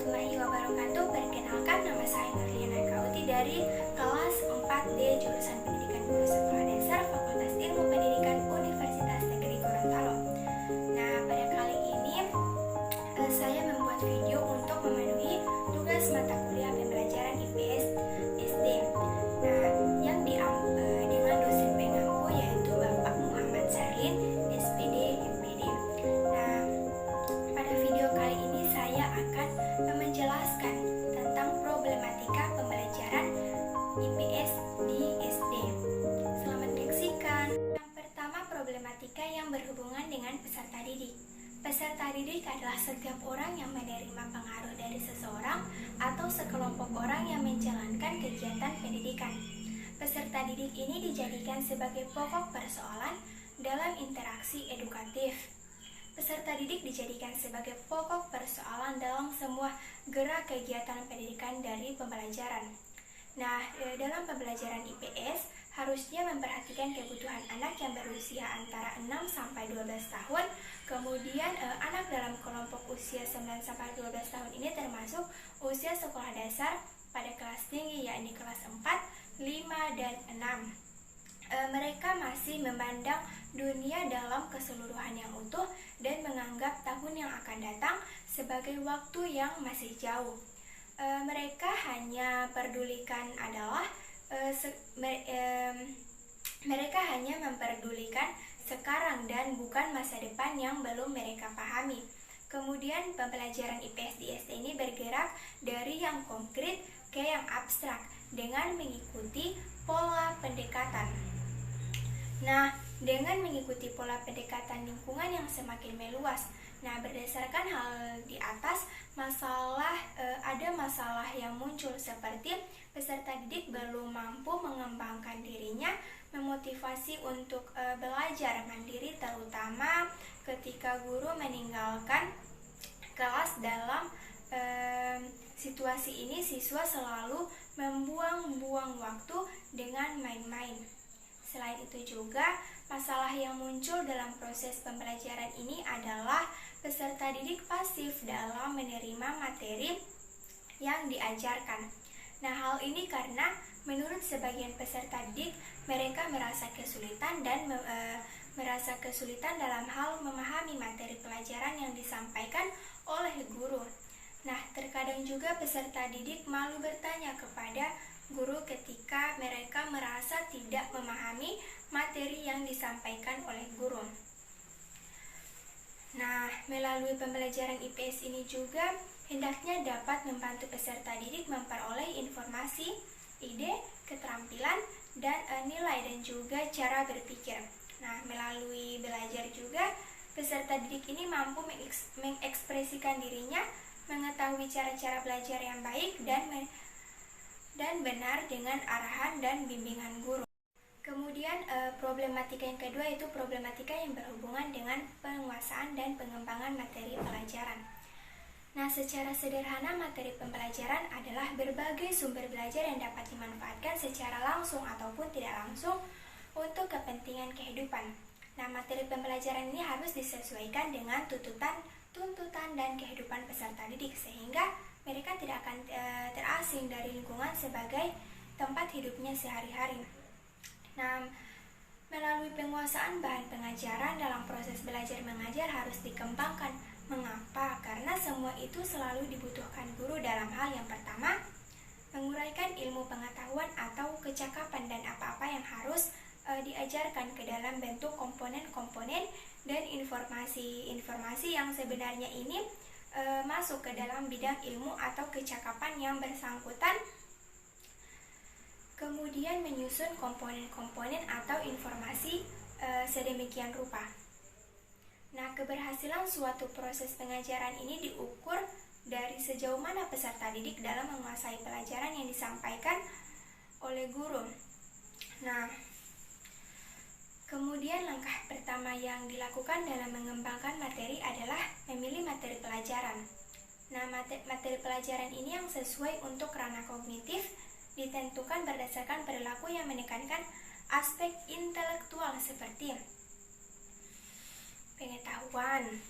warahmatullahi wabarakatuh. Perkenalkan, nama saya Nurliana Kauti dari kelas 4D jurusan Pendidikan Guru Sekolah Dasar Fakultas Ilmu Pendidikan Universitas Negeri Gorontalo. Nah, pada kali ini saya membuat video untuk memenuhi tugas mata kuliah pembelajaran IPS SD. Nah, yang dengan dosen pengampu yaitu Bapak Muhammad Sarlin, SPD, MPD. Nah, pada video kali ini saya akan menjelaskan tentang problematika pembelajaran IPS di SD. Selamat menyaksikan. Yang pertama, problematika yang berhubungan dengan peserta didik. Peserta didik adalah setiap orang yang menerima pengaruh dari seseorang atau sekelompok orang yang menjalankan kegiatan pendidikan. Peserta didik ini dijadikan sebagai pokok persoalan dalam interaksi edukatif. Peserta didik dijadikan sebagai pokok persoalan dalam semua gerak kegiatan pendidikan dari pembelajaran. Nah, dalam pembelajaran IPS harusnya memperhatikan kebutuhan anak yang berusia antara 6 sampai 12 tahun. Kemudian anak dalam kelompok usia 9 sampai 12 tahun ini termasuk usia sekolah dasar pada kelas tinggi, yakni kelas 4, 5, dan 6. Mereka masih memandang dunia dalam keseluruhan yang utuh dan menganggap tahun yang akan datang sebagai waktu yang masih jauh. Mereka hanya memperdulikan sekarang dan bukan masa depan yang belum mereka pahami. Kemudian pembelajaran IPS di SD ini bergerak dari yang konkret ke yang abstrak dengan mengikuti pola pendekatan. Nah, dengan mengikuti pola pendekatan lingkungan yang semakin meluas. Nah, berdasarkan hal di atas, ada masalah yang muncul seperti peserta didik belum mampu mengembangkan dirinya, memotivasi untuk belajar mandiri, terutama ketika guru meninggalkan kelas. Dalam situasi ini, siswa selalu membuang-buang waktu dengan main-main. Selain itu juga, masalah yang muncul dalam proses pembelajaran ini adalah peserta didik pasif dalam menerima materi yang diajarkan. Nah, hal ini karena menurut sebagian peserta didik, mereka merasa kesulitan dalam hal memahami materi pelajaran yang disampaikan oleh guru. Nah, terkadang juga peserta didik malu bertanya kepada guru ketika mereka merasa tidak memahami materi yang disampaikan oleh guru. Nah, melalui pembelajaran IPS ini juga hendaknya dapat membantu peserta didik memperoleh informasi, ide, keterampilan, dan nilai dan juga cara berpikir. Nah, melalui belajar juga peserta didik ini mampu mengekspresikan dirinya, mengetahui cara-cara belajar yang baik dan benar dengan arahan dan bimbingan guru. Kemudian problematika yang kedua yaitu problematika yang berhubungan dengan penguasaan dan pengembangan materi pelajaran. Nah, secara sederhana materi pembelajaran adalah berbagai sumber belajar yang dapat dimanfaatkan secara langsung ataupun tidak langsung untuk kepentingan kehidupan. Nah, materi pembelajaran ini harus disesuaikan dengan tuntutan dan kehidupan peserta didik sehingga mereka tidak akan terasing dari lingkungan sebagai tempat hidupnya sehari-hari. Nah, melalui penguasaan bahan pengajaran dalam proses belajar mengajar harus dikembangkan. Mengapa? Karena semua itu selalu dibutuhkan guru dalam hal yang pertama, menguraikan ilmu pengetahuan atau kecakapan dan apa-apa yang harus diajarkan ke dalam bentuk komponen-komponen dan informasi-informasi yang sebenarnya ini masuk ke dalam bidang ilmu atau kecakapan yang bersangkutan. Kemudian menyusun komponen-komponen atau informasi sedemikian rupa. Nah, keberhasilan suatu proses pengajaran ini diukur dari sejauh mana peserta didik dalam menguasai pelajaran yang disampaikan oleh guru. Nah, kemudian langkah pertama yang dilakukan dalam mengembangkan materi adalah memilih materi pelajaran. Nah, materi pelajaran ini yang sesuai untuk ranah kognitif ditentukan berdasarkan perilaku yang menekankan aspek intelektual seperti pengetahuan,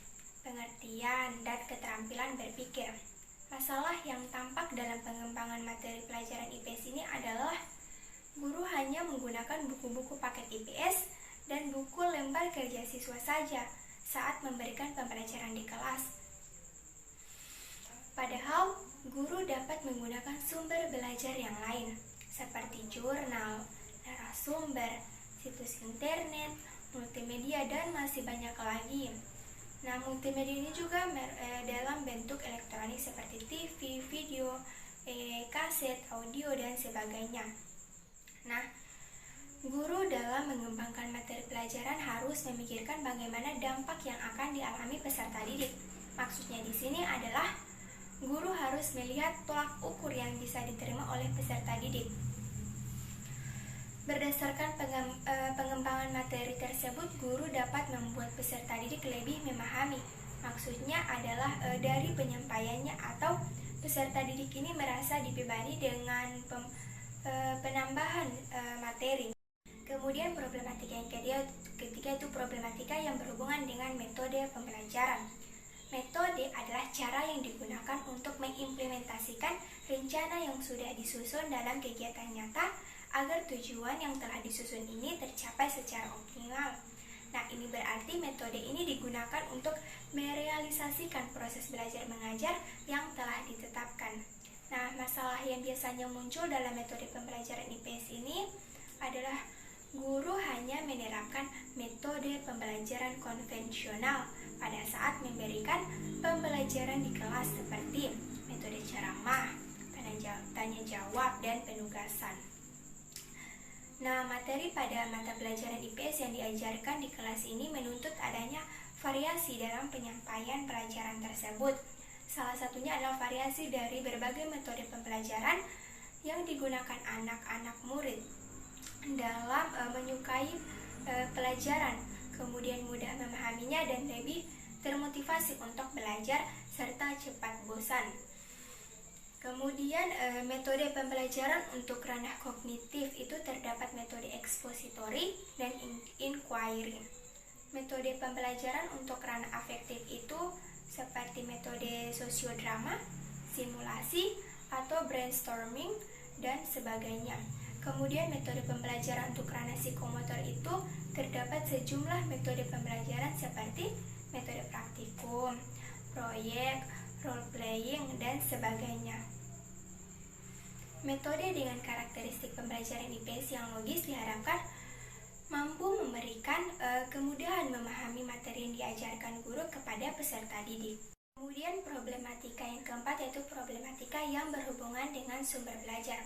pengertian, dan keterampilan berpikir. Masalah yang tampak dalam pengembangan materi pelajaran IPS ini adalah guru hanya menggunakan buku-buku paket IPS dan buku lembar kerja siswa saja saat memberikan pembelajaran di kelas. Padahal, guru dapat menggunakan sumber belajar yang lain, seperti jurnal, narasumber, situs internet, multimedia, dan masih banyak lagi. Nah, multimedia ini juga dalam bentuk elektronik seperti TV, video, kaset, audio, dan sebagainya. Nah, guru dalam mengembangkan materi pelajaran harus memikirkan bagaimana dampak yang akan dialami peserta didik. Maksudnya di sini adalah guru harus melihat tolak ukur yang bisa diterima oleh peserta didik. Berdasarkan pengembangan materi tersebut, guru dapat membuat peserta didik lebih memahami. Maksudnya adalah dari penyampaiannya atau peserta didik ini merasa dibebani dengan penambahan materi. Kemudian problematika yang ketiga itu problematika yang berhubungan dengan metode pembelajaran. Metode adalah cara yang digunakan untuk mengimplementasikan rencana yang sudah disusun dalam kegiatan nyata agar tujuan yang telah disusun ini tercapai secara optimal. Nah, ini berarti metode ini digunakan untuk merealisasikan proses belajar mengajar yang telah ditetapkan. Nah, masalah yang biasanya muncul dalam metode pembelajaran IPS ini adalah guru hanya menerapkan metode pembelajaran konvensional pada saat memberikan pembelajaran di kelas seperti metode ceramah, tanya jawab, dan penugasan. Nah, materi pada mata pelajaran IPS yang diajarkan di kelas ini menuntut adanya variasi dalam penyampaian pelajaran tersebut. Salah satunya adalah variasi dari berbagai metode pembelajaran yang digunakan anak-anak murid dalam menyukai pelajaran, kemudian mudah memahaminya dan lebih termotivasi untuk belajar serta cepat bosan. Kemudian metode pembelajaran untuk ranah kognitif itu terdapat metode ekspositori dan inquiry. Metode pembelajaran untuk ranah afektif itu seperti metode sosiodrama, simulasi, atau brainstorming, dan sebagainya. Kemudian metode pembelajaran untuk ranah psikomotor itu terdapat sejumlah metode pembelajaran seperti metode praktikum, proyek, role playing, dan sebagainya. Metode dengan karakteristik pembelajaran IPS yang logis diharapkan mampu memberikan kemudahan memahami materi yang diajarkan guru kepada peserta didik. Kemudian problematika yang keempat yaitu problematika yang berhubungan dengan sumber belajar.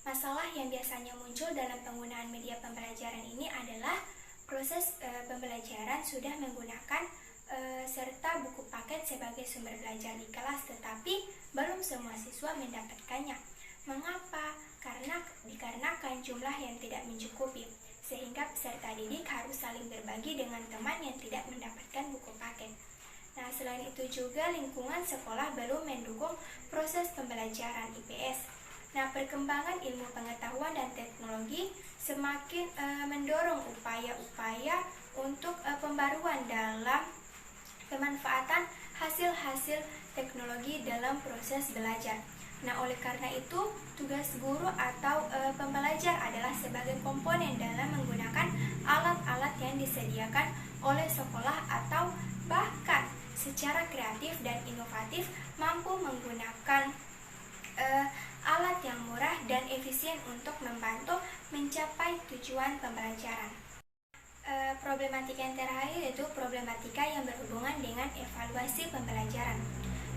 Masalah yang biasanya muncul dalam penggunaan media pembelajaran ini adalah proses pembelajaran sudah menggunakan serta buku paket sebagai sumber belajar di kelas, tetapi belum semua siswa mendapatkannya. Mengapa? Dikarenakan jumlah yang tidak mencukupi, sehingga peserta didik harus saling berbagi dengan teman yang tidak mendapatkan buku paket. Nah, selain itu juga lingkungan sekolah belum mendukung proses pembelajaran IPS. Nah, perkembangan ilmu pengetahuan dan teknologi semakin mendorong upaya-upaya untuk pembaruan dalam pemanfaatan hasil-hasil teknologi dalam proses belajar. Nah, oleh karena itu, tugas guru atau pembelajar adalah sebagai komponen dalam menggunakan alat-alat yang disediakan oleh sekolah atau bahkan secara kreatif dan inovatif mampu menggunakan alat yang murah dan efisien untuk membantu mencapai tujuan pembelajaran. Problematika yang terakhir yaitu problematika yang berhubungan dengan evaluasi pembelajaran.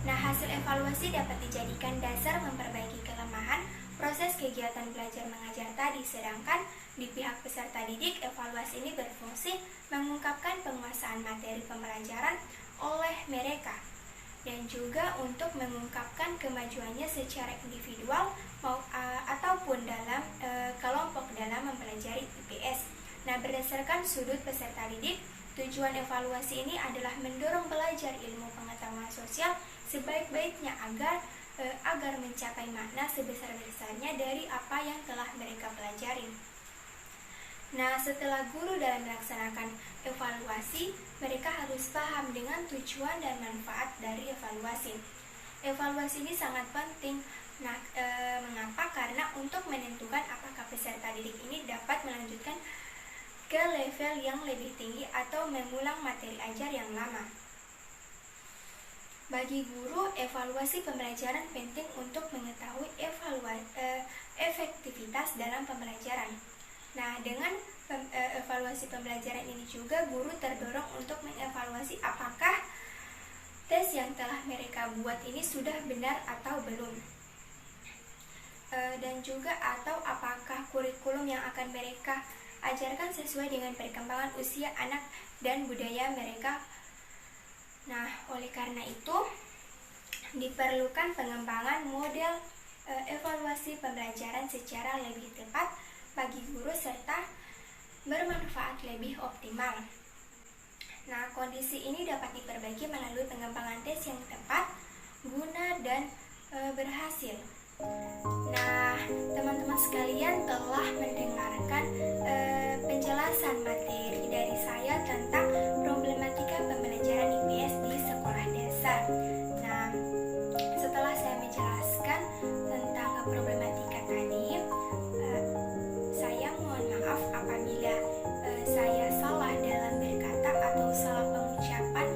Nah, hasil evaluasi dapat dijadikan dasar memperbaiki kelemahan proses kegiatan belajar mengajar tadi, sedangkan di pihak peserta didik, evaluasi ini berfungsi mengungkapkan penguasaan materi pembelajaran oleh mereka dan juga untuk mengungkapkan kemajuannya secara individual ataupun dalam kelompok dalam mempelajari IPS. Nah, berdasarkan sudut peserta didik, tujuan evaluasi ini adalah mendorong belajar ilmu pengetahuan sosial sebaik-baiknya agar mencapai makna sebesar-besarnya dari apa yang telah mereka pelajari. Nah, setelah guru dalam melaksanakan evaluasi, mereka harus paham dengan tujuan dan manfaat dari evaluasi. Evaluasi ini sangat penting. Nah, mengapa? Karena untuk menentukan apakah peserta didik ini dapat melanjutkan ke level yang lebih tinggi atau mengulang materi ajar yang lama. Bagi guru, evaluasi pembelajaran penting untuk mengetahui efektivitas dalam pembelajaran. Nah, dengan evaluasi pembelajaran ini juga guru terdorong untuk mengevaluasi apakah tes yang telah mereka buat ini sudah benar atau belum. Dan juga atau apakah kurikulum yang akan mereka ajarkan sesuai dengan perkembangan usia anak dan budaya mereka. Nah, oleh karena itu diperlukan pengembangan model evaluasi pembelajaran secara lebih tepat bagi guru serta bermanfaat lebih optimal. Nah, kondisi ini dapat diperbaiki melalui pengembangan tes yang tepat, guna, dan berhasil. Nah, teman-teman sekalian telah mendengarkan penjelasan materi dari saya tentang problematika pembelajaran IPS di sekolah dasar. Nah, setelah saya menjelaskan tentang problematika tadi, saya mohon maaf apabila saya salah dalam berkata atau salah pengucapan